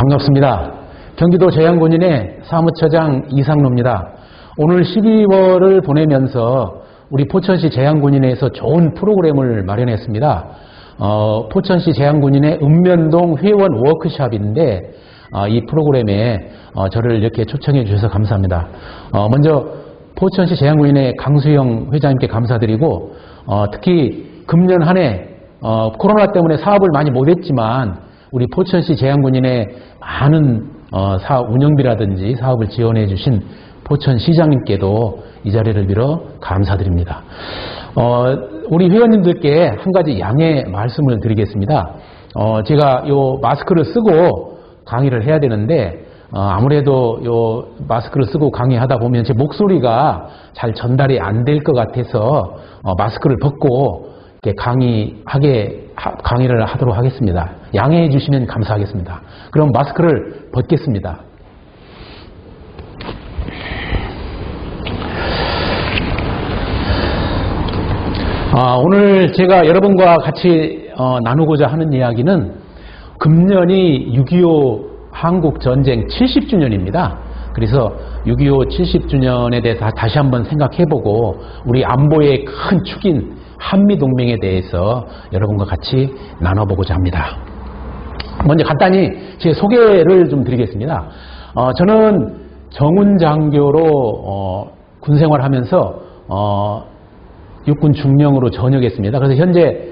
반갑습니다. 경기도 제양군인의 사무처장 이상로입니다. 오늘 12월을 보내면서 우리 포천시 제양군인에서 좋은 프로그램을 마련했습니다. 포천시 제양군인의 읍면동 회원 워크숍인데 이 프로그램에 저를 이렇게 초청해 주셔서 감사합니다. 먼저 포천시 제양군인의 강수영 회장님께 감사드리고 특히 금년 한 해 코로나 때문에 사업을 많이 못했지만 우리 포천시 제양군인의 많은 사업 운영비라든지 사업을 지원해 주신 포천시장님께도 이 자리를 빌어 감사드립니다. 우리 회원님들께 한 가지 양해 말씀을 드리겠습니다. 제가 요 마스크를 쓰고 강의를 해야 되는데 아무래도 요 마스크를 쓰고 강의하다 보면 제 목소리가 잘 전달이 안 될 것 같아서 마스크를 벗고 이렇게 강의를 하도록 하겠습니다. 양해해 주시면 감사하겠습니다. 그럼 마스크를 벗겠습니다. 오늘 제가 여러분과 같이 나누고자 하는 이야기는 금년이 6.25 한국전쟁 70주년입니다. 그래서 6.25 70주년에 대해서 다시 한번 생각해보고 우리 안보의 큰 축인 한미동맹에 대해서 여러분과 같이 나눠보고자 합니다. 먼저 간단히 제 소개를 좀 드리겠습니다. 저는 정훈장교로 군생활하면서 육군 중령으로 전역했습니다. 그래서 현재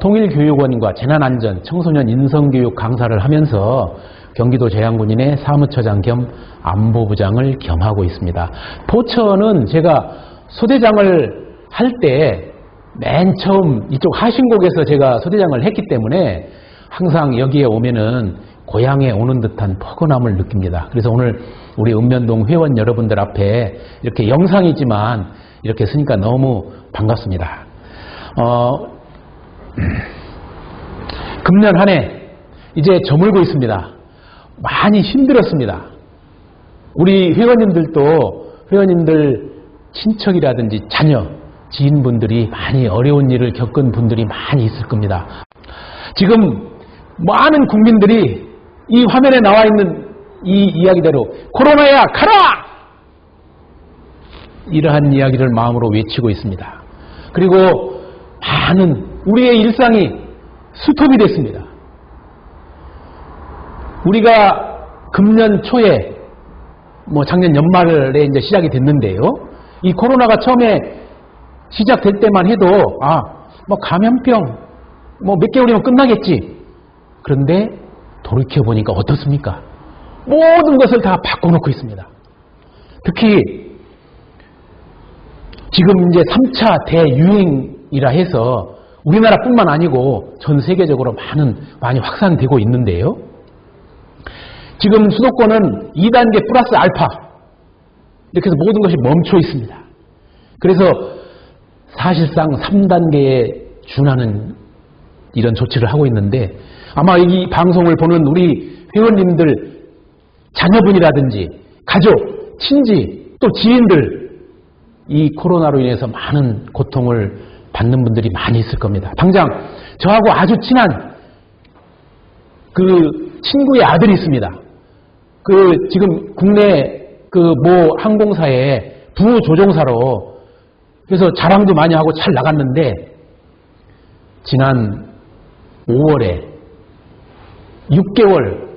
통일교육원과 재난안전, 청소년 인성교육 강사를 하면서 경기도 제양군인의 사무처장 겸 안보부장을 겸하고 있습니다. 포천은 제가 소대장을 할 때 맨 처음 이쪽 하신곡에서 제가 소대장을 했기 때문에 항상 여기에 오면은 고향에 오는 듯한 포근함을 느낍니다. 그래서 오늘 우리 읍면동 회원 여러분들 앞에 이렇게 영상이지만 이렇게 쓰니까 너무 반갑습니다. 금년 한 해 이제 저물고 있습니다. 많이 힘들었습니다. 우리 회원님들 친척이라든지 자녀, 지인분들이 많이 어려운 일을 겪은 분들이 많이 있을 겁니다. 지금 많은 국민들이 이 화면에 나와 있는 이 이야기대로 코로나야 가라! 이러한 이야기를 마음으로 외치고 있습니다. 그리고 많은 우리의 일상이 스톱이 됐습니다. 우리가 금년 초에 작년 연말에 이제 시작이 됐는데요. 이 코로나가 처음에 시작될 때만 해도 감염병 몇 개월이면 끝나겠지. 그런데 돌이켜 보니까 어떻습니까? 모든 것을 다 바꿔놓고 있습니다. 특히 지금 이제 3차 대유행이라 해서 우리나라뿐만 아니고 전 세계적으로 많이 확산되고 있는데요. 지금 수도권은 2단계 플러스 알파 이렇게 해서 모든 것이 멈춰 있습니다. 그래서 사실상 3단계에 준하는 이런 조치를 하고 있는데 아마 이 방송을 보는 우리 회원님들 자녀분이라든지 가족, 친지 또 지인들 이 코로나로 인해서 많은 고통을 받는 분들이 많이 있을 겁니다. 당장 저하고 아주 친한 그 친구의 아들이 있습니다. 지금 국내 모 항공사의 부조종사로 그래서 자랑도 많이 하고 잘 나갔는데 지난 5월에 6개월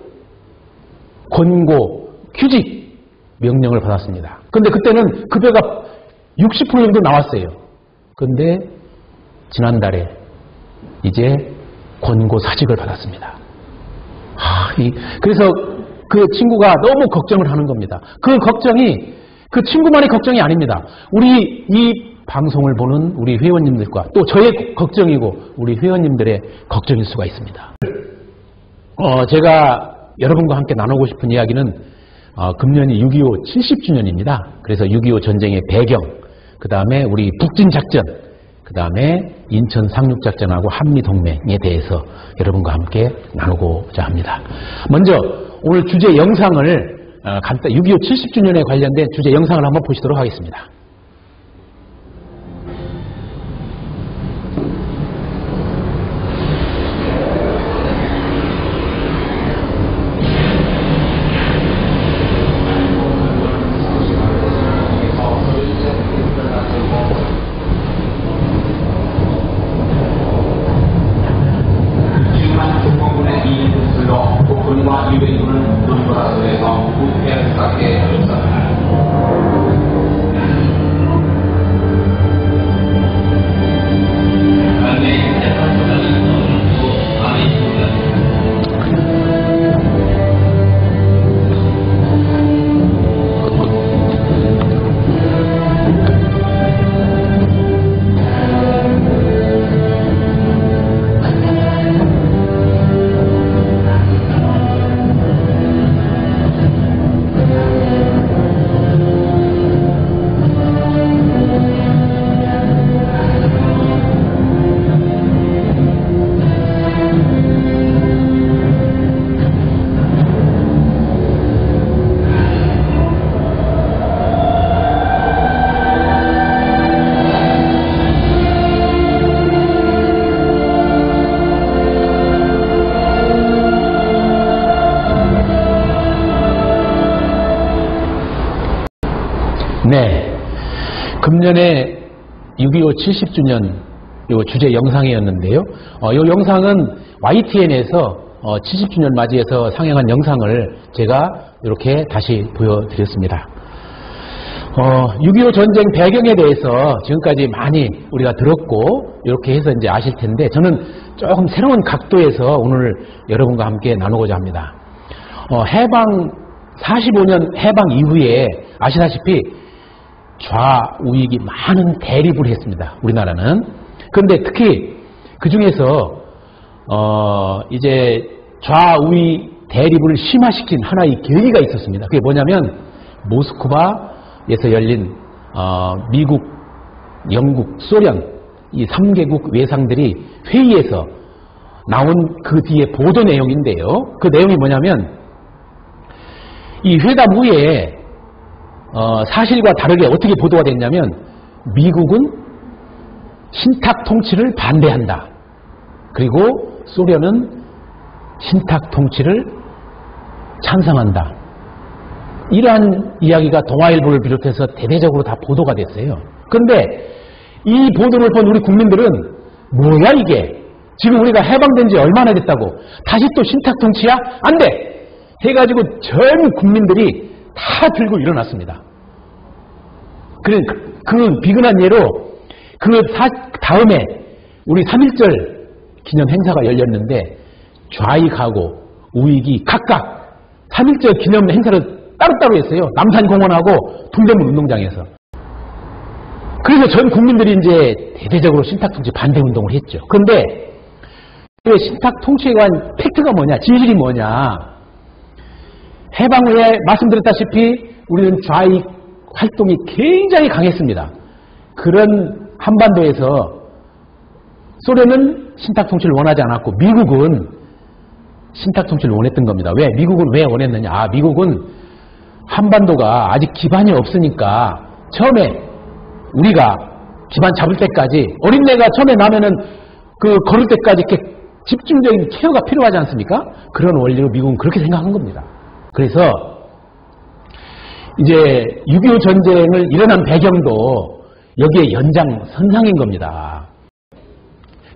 권고 휴직 명령을 받았습니다. 근데 그때는 급여가 60% 정도 나왔어요. 근데 지난달에 이제 권고 사직을 받았습니다. 그래서 그 친구가 너무 걱정을 하는 겁니다. 그 걱정이 그 친구만의 걱정이 아닙니다. 우리 이 방송을 보는 우리 회원님들과 또 저의 걱정이고 우리 회원님들의 걱정일 수가 있습니다. 제가 여러분과 함께 나누고 싶은 이야기는 금년이 6.25 70주년입니다. 그래서 6.25 전쟁의 배경, 그 다음에 우리 북진작전, 그 다음에 인천 상륙작전하고 한미동맹에 대해서 여러분과 함께 나누고자 합니다. 먼저 오늘 주제 영상을 6.25 70주년에 관련된 주제 영상을 한번 보시도록 하겠습니다. 금년에 6.25 70주년 요 주제 영상이었는데요. 요 영상은 YTN에서 70주년 맞이해서 상영한 영상을 제가 이렇게 다시 보여드렸습니다. 6.25 전쟁 배경에 대해서 지금까지 많이 우리가 들었고 이렇게 해서 이제 아실 텐데 저는 조금 새로운 각도에서 오늘 여러분과 함께 나누고자 합니다. 해방 45년 해방 이후에 아시다시피 좌우익이 많은 대립을 했습니다. 우리나라는. 그런데 특히 그 중에서 이제 좌우익 대립을 심화시킨 하나의 계기가 있었습니다. 그게 뭐냐면 모스크바에서 열린 미국, 영국, 소련 이 3개국 외상들이 회의에서 나온 그 뒤에 보도 내용인데요. 그 내용이 뭐냐면 이 회담 후에 사실과 다르게 어떻게 보도가 됐냐면 미국은 신탁 통치를 반대한다. 그리고 소련은 신탁 통치를 찬성한다. 이러한 이야기가 동아일보를 비롯해서 대대적으로 다 보도가 됐어요. 그런데 이 보도를 본 우리 국민들은 뭐야 이게? 지금 우리가 해방된 지 얼마나 됐다고? 다시 또 신탁 통치야? 안 돼! 해가지고 전 국민들이 다 들고 일어났습니다. 그 비근한 예로 그 다음에 우리 3.1절 기념 행사가 열렸는데 좌익하고 우익이 각각 3.1절 기념 행사를 따로따로 했어요. 남산공원하고 동대문 운동장에서. 그래서 전 국민들이 이제 대대적으로 신탁통치 반대 운동을 했죠. 그런데 그 신탁통치에 관한 팩트가 뭐냐, 진실이 뭐냐. 해방 후에 말씀드렸다시피 우리는 좌익 활동이 굉장히 강했습니다. 그런 한반도에서 소련은 신탁통치를 원하지 않았고 미국은 신탁통치를 원했던 겁니다. 왜? 미국은 왜 원했느냐? 미국은 한반도가 아직 기반이 없으니까 처음에 우리가 기반 잡을 때까지 어린애가 처음에 나면은 그 걸을 때까지 이렇게 집중적인 케어가 필요하지 않습니까? 그런 원리로 미국은 그렇게 생각한 겁니다. 그래서 이제 6.25 전쟁을 일어난 배경도 여기에 연장선상인 겁니다.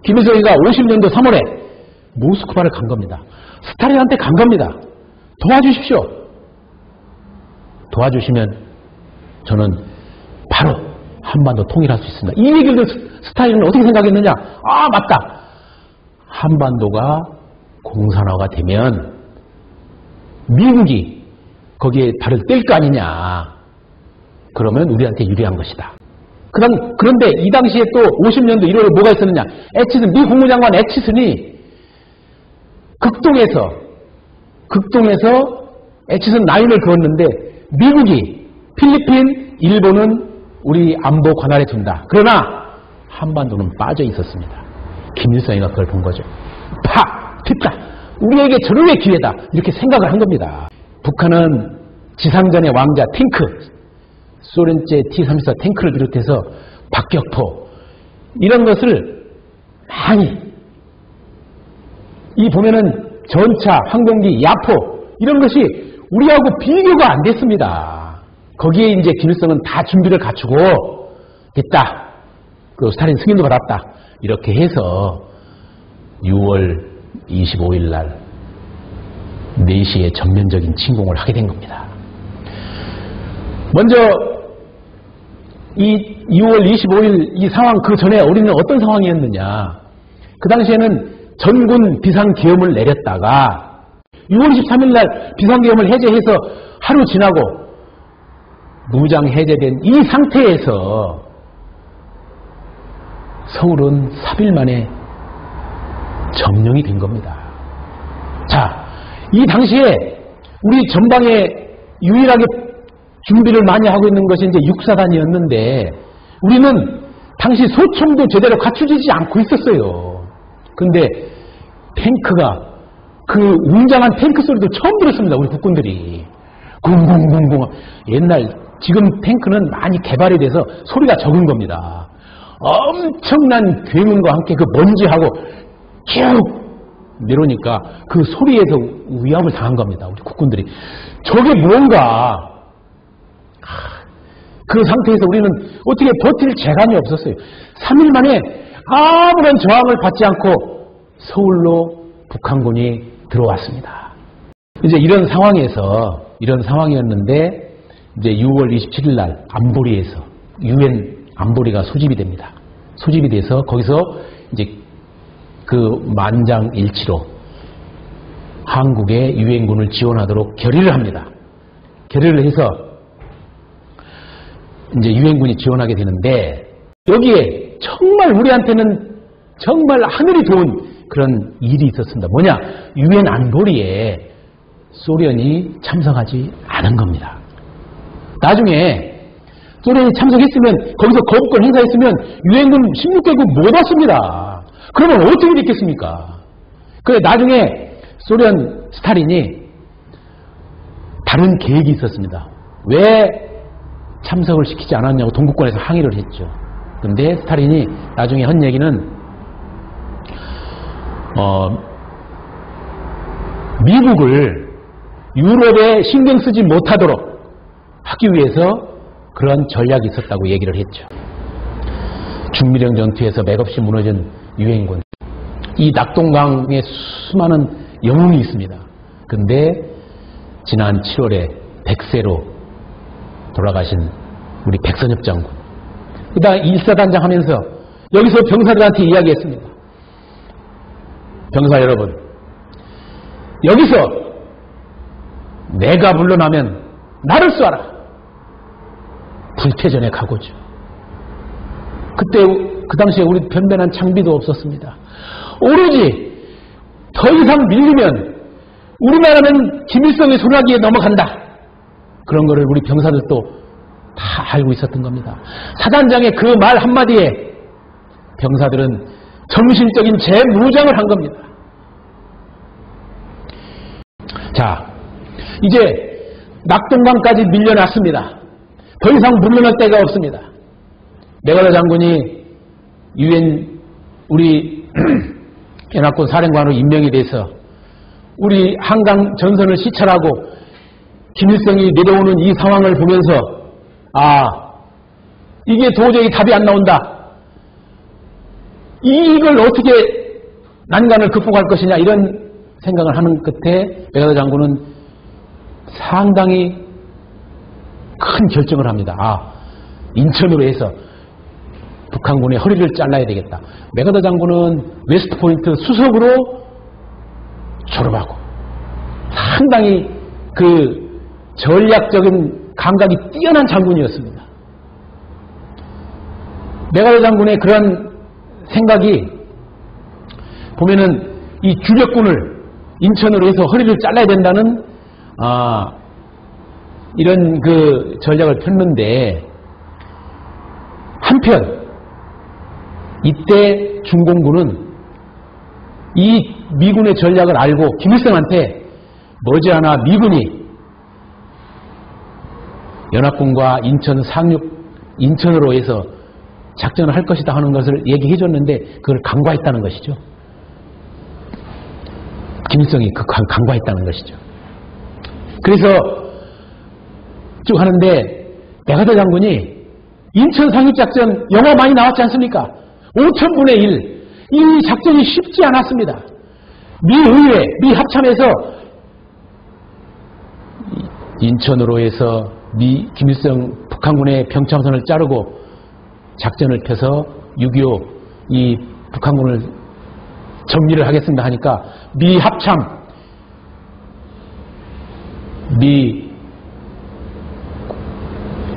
김일성이가 50년도 3월에 모스크바를 간 겁니다. 스탈린한테 간 겁니다. 도와주십시오. 도와주시면 저는 바로 한반도 통일할 수 있습니다. 이 얘기를 스탈린은 어떻게 생각했느냐? 아 맞다. 한반도가 공산화가 되면 미국이 거기에 발을 뗄 거 아니냐. 그러면 우리한테 유리한 것이다. 그런데 이 당시에 또 50년도 1월에 뭐가 있었느냐. 애치슨, 미 국무장관 애치슨이 극동에서 애치슨 라인을 그었는데 미국이 필리핀, 일본은 우리 안보 관할에 둔다. 그러나 한반도는 빠져 있었습니다. 김일성이가 그걸 본 거죠. 됐다. 우리에게 절호의 기회다. 이렇게 생각을 한 겁니다. 북한은 지상전의 왕자 탱크, 소련제 T-34 탱크를 비롯해서 박격포 이런 것을 많이 이 보면은 전차, 항공기, 야포 이런 것이 우리하고 비교가 안 됐습니다. 거기에 이제 김일성은 다 준비를 갖추고 됐다. 그 스탈린 승인도 받았다. 이렇게 해서 6월 25일 날 4시에 전면적인 침공을 하게 된 겁니다. 먼저 이 6월 25일 이 상황 그 전에 우리는 어떤 상황이었느냐. 그 당시에는 전군 비상계엄을 내렸다가 6월 23일 날 비상계엄을 해제해서 하루 지나고 무장 해제된 이 상태에서 서울은 3일 만에 점령이 된 겁니다. 자, 이 당시에 우리 전방에 유일하게 준비를 많이 하고 있는 것이 이제 육사단이었는데 우리는 당시 소총도 제대로 갖추지 않고 있었어요. 근데 탱크가 그 웅장한 탱크 소리도 처음 들었습니다. 우리 국군들이. 궁궁궁궁. 옛날 지금 탱크는 많이 개발이 돼서 소리가 적은 겁니다. 엄청난 굉음과 함께 그 먼지하고 쭉 내려오니까 그 소리에서 위협을 당한 겁니다. 우리 국군들이. 저게 뭔가 그 상태에서 우리는 어떻게 버틸 재간이 없었어요. 3일 만에 아무런 저항을 받지 않고 서울로 북한군이 들어왔습니다. 이제 이런 상황이었는데 이제 6월 27일 날 안보리에서 UN 안보리가 소집이 됩니다. 소집이 돼서 거기서 이제 그 만장일치로 한국의 유엔군을 지원하도록 결의를 합니다. 결의를 해서 이제 유엔군이 지원하게 되는데 여기에 정말 우리한테는 정말 하늘이 도운 그런 일이 있었습니다. 뭐냐? 유엔 안보리에 소련이 참석하지 않은 겁니다. 나중에 소련이 참석했으면 거기서 거부권 행사했으면 유엔군 16개국 못 왔습니다. 그러면 어떻게 됐겠습니까? 그래 나중에 소련 스탈린이 다른 계획이 있었습니다. 왜 참석을 시키지 않았냐고 동구권에서 항의를 했죠. 그런데 스탈린이 나중에 한 얘기는 미국을 유럽에 신경 쓰지 못하도록 하기 위해서 그런 전략이 있었다고 얘기를 했죠. 중미령 전투에서 맥없이 무너진 유엔군. 이 낙동강에 수많은 영웅이 있습니다. 근데 지난 7월에 백세로 돌아가신 우리 백선엽 장군. 그다음 일사단장 하면서 여기서 병사들한테 이야기했습니다. 병사 여러분, 여기서 내가 물러나면 나를 쏴라. 불태전의 각오죠. 그때 그 당시에 우리 변변한 장비도 없었습니다. 오로지 더 이상 밀리면 우리나라는 김일성의 손아귀에 넘어간다. 그런 거를 우리 병사들도 다 알고 있었던 겁니다. 사단장의 그 말 한마디에 병사들은 정신적인 재무장을 한 겁니다. 자, 이제 낙동강까지 밀려났습니다. 더 이상 물러날 데가 없습니다. 메가더 장군이 유엔 우리 연합군 사령관으로 임명이 돼서 우리 한강 전선을 시찰하고 김일성이 내려오는 이 상황을 보면서 이게 도저히 답이 안 나온다. 이걸 어떻게 난관을 극복할 것이냐 이런 생각을 하는 끝에 메가더 장군은 상당히 큰 결정을 합니다. 인천으로 해서 북한군의 허리를 잘라야 되겠다. 메가더 장군은 웨스트포인트 수석으로 졸업하고 상당히 그 전략적인 감각이 뛰어난 장군이었습니다. 메가더 장군의 그런 생각이 보면은 이 주력군을 인천으로 해서 허리를 잘라야 된다는 이런 그 전략을 폈는데 한편 이때 중공군은 이 미군의 전략을 알고 김일성한테 머지않아 미군이 연합군과 인천으로 해서 작전을 할 것이다 하는 것을 얘기해 줬는데 그걸 간과했다는 것이죠. 김일성이 간과했다는 것이죠. 그래서 쭉 하는데 메가더 장군이 인천 상륙작전 영화 많이 나왔지 않습니까? 5,000분의 1. 이 작전이 쉽지 않았습니다. 미의회, 미합참에서 인천으로 해서 김일성 북한군의 병참선을 자르고 작전을 펴서 6.25 이 북한군을 정리를 하겠습니다 하니까 미합참, 미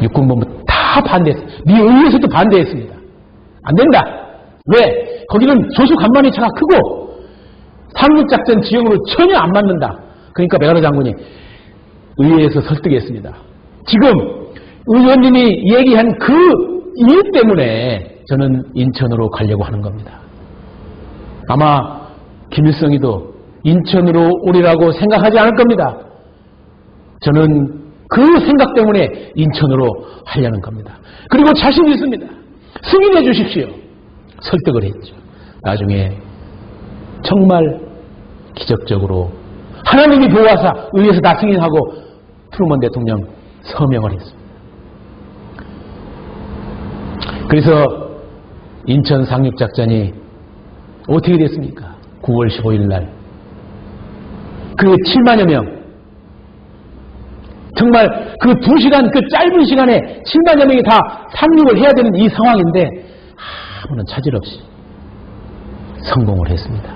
육군본부 다 반대했습니다. 미의회에서도 반대했습니다. 안 된다. 왜? 거기는 조수 간만이 차가 크고 상륙작전 지형으로 전혀 안 맞는다. 그러니까 메가더 장군이 의회에서 설득했습니다. 지금 의원님이 얘기한 그 이유 때문에 저는 인천으로 가려고 하는 겁니다. 아마 김일성이도 인천으로 오리라고 생각하지 않을 겁니다. 저는 그 생각 때문에 인천으로 하려는 겁니다. 그리고 자신 있습니다. 승인해 주십시오. 설득을 했죠. 나중에 정말 기적적으로 하나님이 보호하사 의회에서 다 승인하고 트루먼 대통령 서명을 했습니다. 그래서 인천 상륙작전이 어떻게 됐습니까? 9월 15일 날 그 7만여 명, 정말 그 2시간, 그 짧은 시간에 7만여 명이 다 상륙을 해야 되는 이 상황인데 아무런 차질 없이 성공을 했습니다.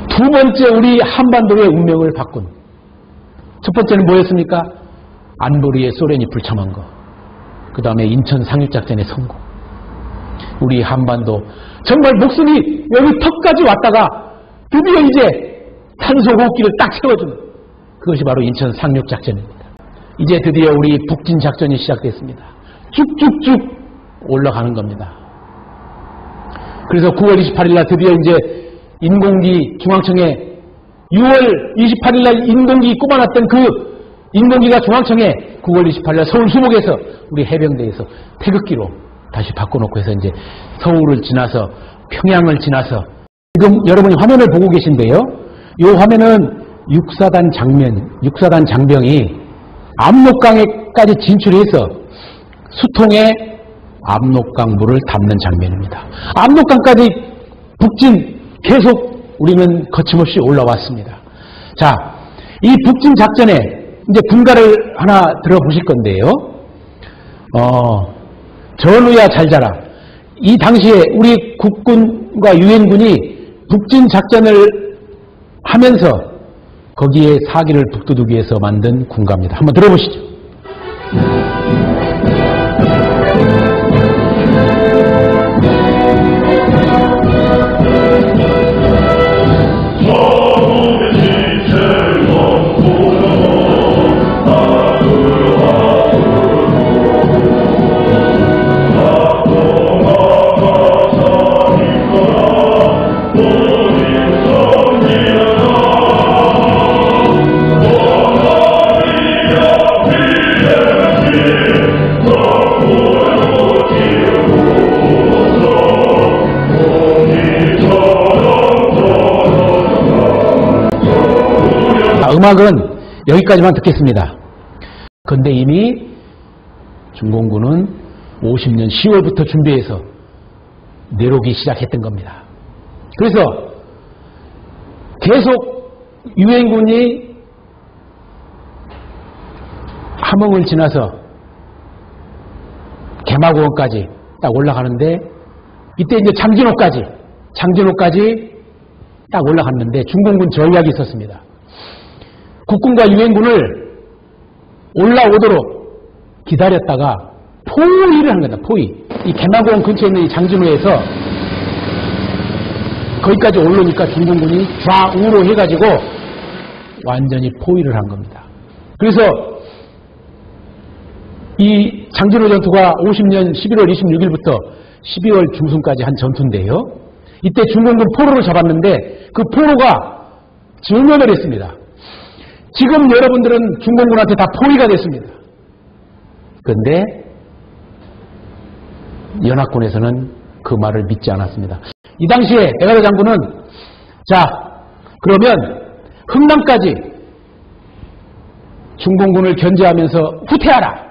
두 번째, 우리 한반도의 운명을 바꾼, 첫 번째는 뭐였습니까? 안보리에 소련이 불참한 거, 그 다음에 인천 상륙작전의 성공. 우리 한반도 정말 목숨이 여기 턱까지 왔다가 드디어 이제 탄소호흡기를 딱 세워주는, 그것이 바로 인천 상륙작전입니다. 이제 드디어 우리 북진작전이 시작됐습니다. 쭉쭉쭉 올라가는 겁니다. 그래서 9월 28일 날 드디어 이제 인공기, 중앙청에 6월 28일 날 인공기 꼽아놨던 그 인공기가 중앙청에 9월 28일 날 서울 수목에서 우리 해병대에서 태극기로 다시 바꿔놓고 해서 이제 서울을 지나서 평양을 지나서, 지금 여러분이 화면을 보고 계신데요. 이 화면은 육사단 장병이 압록강에까지 진출해서 수통에 압록강 물을 담는 장면입니다. 압록강까지 북진 계속 우리는 거침없이 올라왔습니다. 자, 이 북진 작전에 이제 군가를 하나 들어보실 건데요. 전우야 잘 자라. 이 당시에 우리 국군과 유엔군이 북진 작전을 하면서 거기에 사기를 북돋우기 위해서 만든 군가입니다. 한번 들어보시죠. 음악은 여기까지만 듣겠습니다. 그런데 이미 중공군은 50년 10월부터 준비해서 내려오기 시작했던 겁니다. 그래서 계속 유엔군이 함흥을 지나서 개마고원까지 딱 올라가는데, 이때 이제 장진호까지 딱 올라갔는데 중공군 전략이 있었습니다. 국군과 유엔군을 올라오도록 기다렸다가 포위를 한 겁니다. 포위. 이 개마고원 근처에 있는 이 장진호에서 거기까지 올라오니까 중공군이 좌우로 해가지고 완전히 포위를 한 겁니다. 그래서 이 장진호 전투가 50년 11월 26일부터 12월 중순까지 한 전투인데요. 이때 중공군 포로를 잡았는데 그 포로가 증언을 했습니다. 지금 여러분들은 중공군한테 다 포위가 됐습니다. 그런데 연합군에서는 그 말을 믿지 않았습니다. 이 당시에 에가더 장군은, 자, 그러면 흥남까지 중공군을 견제하면서 후퇴하라,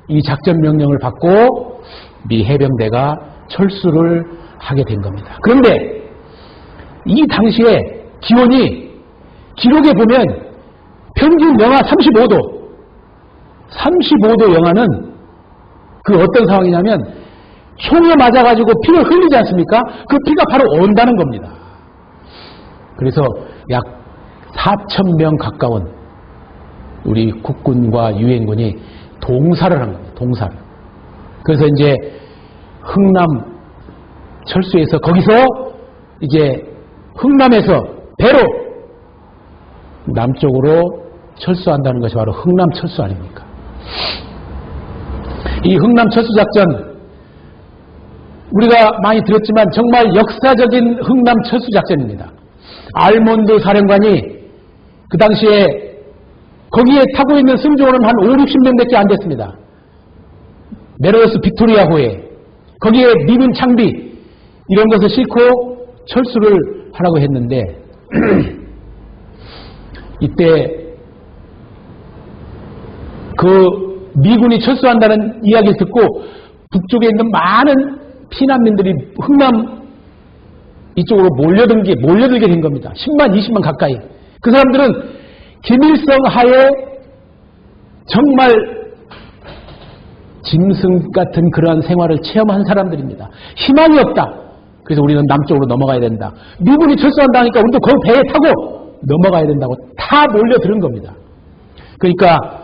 이 작전 명령을 받고 미 해병대가 철수를 하게 된 겁니다. 그런데 이 당시에 기온이 기록에 보면 평균 영하 35도 영하는 그 어떤 상황이냐면 총에 맞아가지고 피를 흘리지 않습니까? 그 피가 바로 온다는 겁니다. 그래서 약 4,000명 가까운 우리 국군과 유엔군이 동사를 한 겁니다. 동사를. 그래서 이제 흥남 철수해서 거기서 이제 흥남에서 배로 남쪽으로 철수한다는 것이 바로 흥남 철수 아닙니까? 이 흥남 철수 작전, 우리가 많이 들었지만 정말 역사적인 흥남 철수 작전입니다. 알몬드 사령관이 그 당시에 거기에 타고 있는 승조원은 한 5, 60명밖에 안 됐습니다. 메로스 빅토리아호에 거기에 미군 장비 이런 것을 싣고 철수를 하라고 했는데 이때 그 미군이 철수한다는 이야기를 듣고 북쪽에 있는 많은 피난민들이 흥남 이쪽으로 몰려들게 된 겁니다. 10만, 20만 가까이. 그 사람들은 김일성 하에 정말 짐승 같은 그러한 생활을 체험한 사람들입니다. 희망이 없다. 그래서 우리는 남쪽으로 넘어가야 된다. 미군이 철수한다니까 우리도 그 배에 타고 넘어가야 된다고 다 몰려드는 겁니다. 그러니까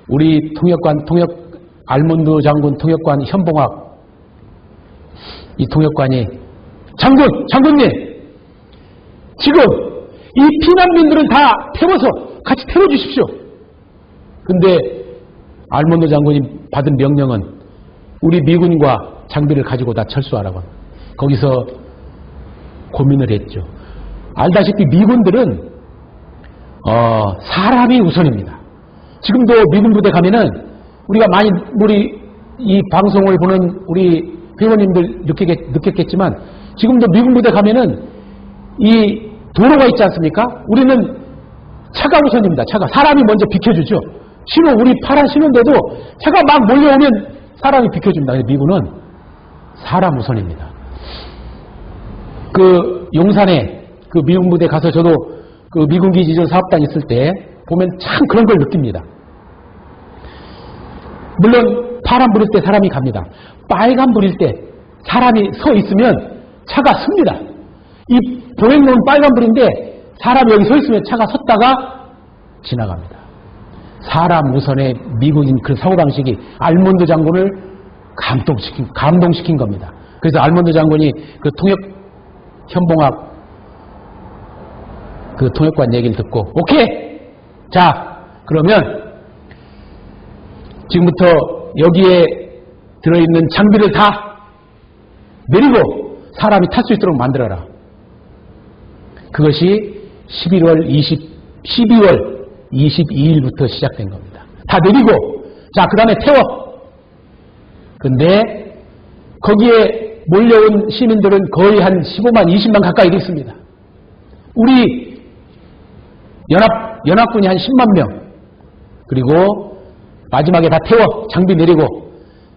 우리 알몬드 장군 통역관 현봉학 이 통역관이 장군님 지금 이 피난민들은 다 태워서 같이 태워주십시오. 근데 알몬드 장군이 받은 명령은 우리 미군과 장비를 가지고 다 철수하라고. 거기서 고민을 했죠. 알다시피 미군들은 사람이 우선입니다. 지금도 미군 부대 가면은 우리가 많이 우리 이 방송을 보는 우리 회원님들 느꼈겠지만 지금도 미군 부대 가면은 이 도로가 있지 않습니까? 우리는 차가 우선입니다. 차가. 사람이 먼저 비켜주죠. 우리 파란 신호인데도 차가 막 몰려오면 사람이 비켜줍니다. 미군은 사람 우선입니다. 그 용산에 그 미군 부대 가서 저도 그 미군 기지전 사업단 있을 때 보면 참 그런 걸 느낍니다. 물론 파란 불일 때 사람이 갑니다. 빨간 불일 때 사람이 서 있으면 차가 섭니다. 이 보행로는 빨간 불인데 사람이 여기 서 있으면 차가 섰다가 지나갑니다. 사람 우선의 미국인 그 사고방식이 알몬드 장군을 감동시킨 겁니다. 그래서 알몬드 장군이 그 현봉학 그 통역관 얘기를 듣고 오케이! 자 그러면 지금부터 여기에 들어있는 장비를 다 내리고 사람이 탈 수 있도록 만들어라. 그것이 12월 22일부터 시작된 겁니다. 다 내리고 자 그 다음에 태워. 근데 거기에 몰려온 시민들은 거의 한 15만 20만 가까이 있습니다. 우리 연합군이 한 10만 명 그리고 마지막에 다 태워 장비 내리고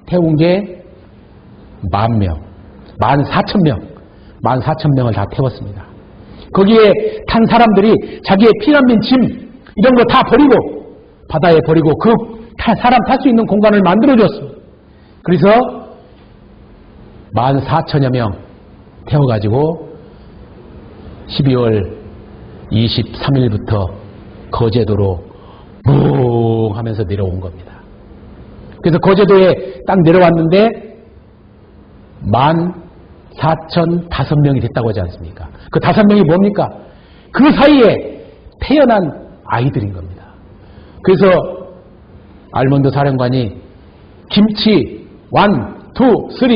태운 게 10,000명 14,000명을 다 태웠습니다. 거기에 탄 사람들이 자기의 피난민 짐 이런 거 다 버리고 바다에 버리고 그 사람 탈 수 있는 공간을 만들어줬습니다. 그래서 14,000여 명 태워가지고 12월 23일부터 거제도로 뭉 하면서 내려온 겁니다. 그래서 거제도에 딱 내려왔는데 14,005명이 됐다고 하지 않습니까? 그 5명이 뭡니까? 그 사이에 태어난 아이들인 겁니다. 그래서 알몬드 사령관이 김치 1, 2, 3,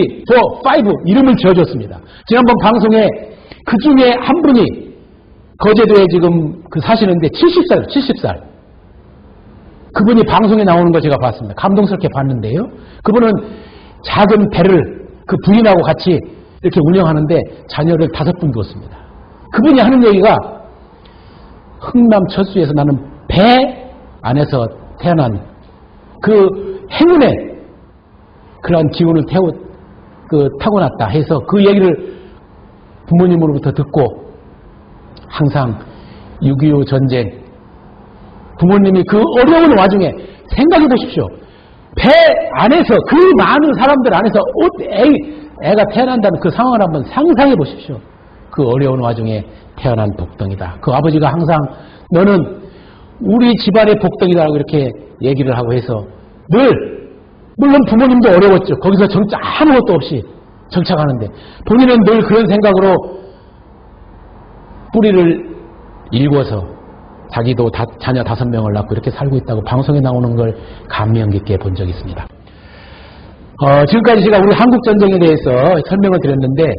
4, 5 이름을 지어줬습니다. 지난번 방송에 그 중에 한 분이 거제도에 지금 사시는데 70살. 그분이 방송에 나오는 거 제가 봤습니다. 감동스럽게 봤는데요. 그분은 작은 배를 그 부인하고 같이 이렇게 운영하는데 자녀를 5분 두었습니다. 그분이 하는 얘기가 흥남 철수에서 나는 배 안에서 태어난 그 행운의 그러한 기운을 타고났다 해서 그 얘기를 부모님으로부터 듣고 항상 6.25 전쟁 부모님이 그 어려운 와중에 생각해 보십시오. 배 안에서 그 많은 사람들 안에서 애가 태어난다는 그 상황을 한번 상상해 보십시오. 그 어려운 와중에 태어난 복덩이다. 그 아버지가 항상 너는 우리 집안의 복덩이다라고 이렇게 얘기를 하고 해서 물론 부모님도 어려웠죠. 거기서 아무것도 없이 정착하는데 본인은 늘 그런 생각으로 뿌리를 일궈서 자기도 자녀 5명을 낳고 이렇게 살고 있다고 방송에 나오는 걸 감명 깊게 본 적이 있습니다. 지금까지 제가 우리 한국전쟁에 대해서 설명을 드렸는데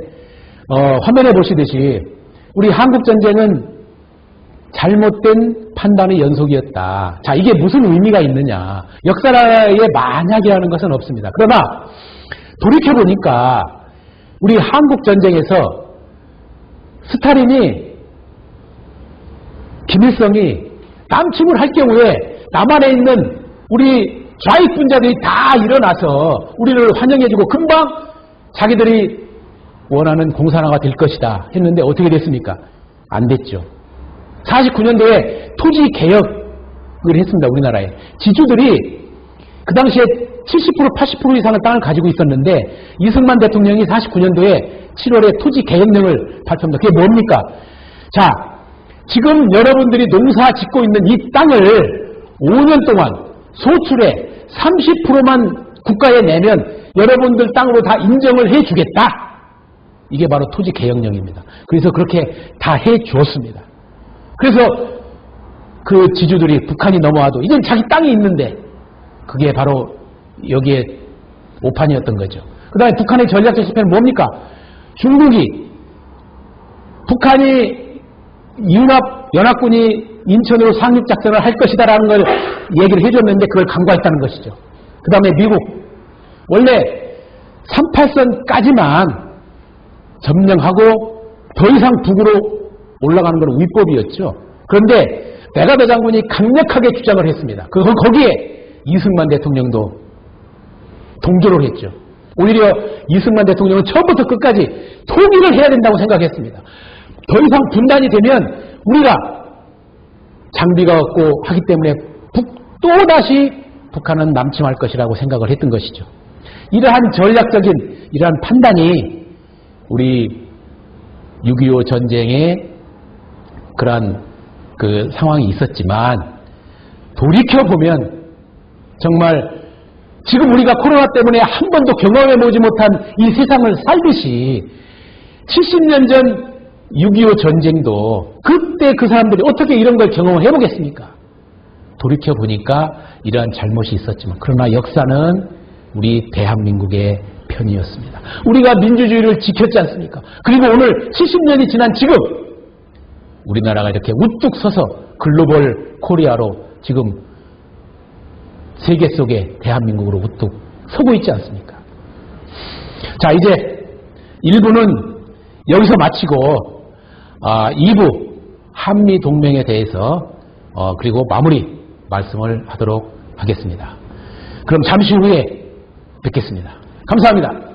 화면에 보시듯이 우리 한국전쟁은 잘못된 판단의 연속이었다. 자, 이게 무슨 의미가 있느냐. 역사에 만약이라는 것은 없습니다. 그러나 돌이켜보니까 우리 한국전쟁에서 스탈린이 김일성이 남침을 할 경우에 남한에 있는 우리 좌익분자들이 다 일어나서 우리를 환영해주고 금방 자기들이 원하는 공산화가 될 것이다 했는데 어떻게 됐습니까? 안 됐죠. 49년도에 토지개혁을 했습니다. 우리나라에. 지주들이 그 당시에 70% 80% 이상의 땅을 가지고 있었는데 이승만 대통령이 49년도에 7월에 토지개혁령을 발표합니다. 그게 뭡니까? 자, 지금 여러분들이 농사 짓고 있는 이 땅을 5년 동안 소출의 30%만 국가에 내면 여러분들 땅으로 다 인정을 해주겠다. 이게 바로 토지개혁령입니다. 그래서 그렇게 다 해주었습니다. 그래서 그 지주들이 북한이 넘어와도 이젠 자기 땅이 있는데 그게 바로 여기에 오판이었던 거죠. 그 다음에 북한의 전략적 실패는 뭡니까? 중국이 북한이 연합군이 인천으로 상륙작전을 할 것이다라는 걸 얘기를 해줬는데 그걸 간과했다는 것이죠. 그 다음에 미국. 원래 38선까지만 점령하고 더 이상 북으로 올라가는 건 위법이었죠. 그런데 백아더 장군이 강력하게 주장을 했습니다. 거기에 이승만 대통령도 동조를 했죠. 오히려 이승만 대통령은 처음부터 끝까지 통일을 해야 된다고 생각했습니다. 더 이상 분단이 되면 우리가 장비가 없고 하기 때문에 또다시 북한은 남침할 것이라고 생각을 했던 것이죠. 이러한 전략적인 이러한 판단이 우리 6.25 전쟁에 그러한 그 상황이 있었지만 돌이켜보면 정말 지금 우리가 코로나 때문에 한 번도 경험해보지 못한 이 세상을 살듯이 70년 전 6.25 전쟁도 그때 그 사람들이 어떻게 이런 걸 경험을 해보겠습니까? 돌이켜보니까 이러한 잘못이 있었지만 그러나 역사는 우리 대한민국의 편이었습니다. 우리가 민주주의를 지켰지 않습니까? 그리고 오늘 70년이 지난 지금 우리나라가 이렇게 우뚝 서서 글로벌 코리아로 지금 세계 속에 대한민국으로 우뚝 서고 있지 않습니까? 자, 이제 1부는 여기서 마치고 2부 한미동맹에 대해서 그리고 마무리 말씀을 하도록 하겠습니다. 그럼 잠시 후에 뵙겠습니다. 감사합니다.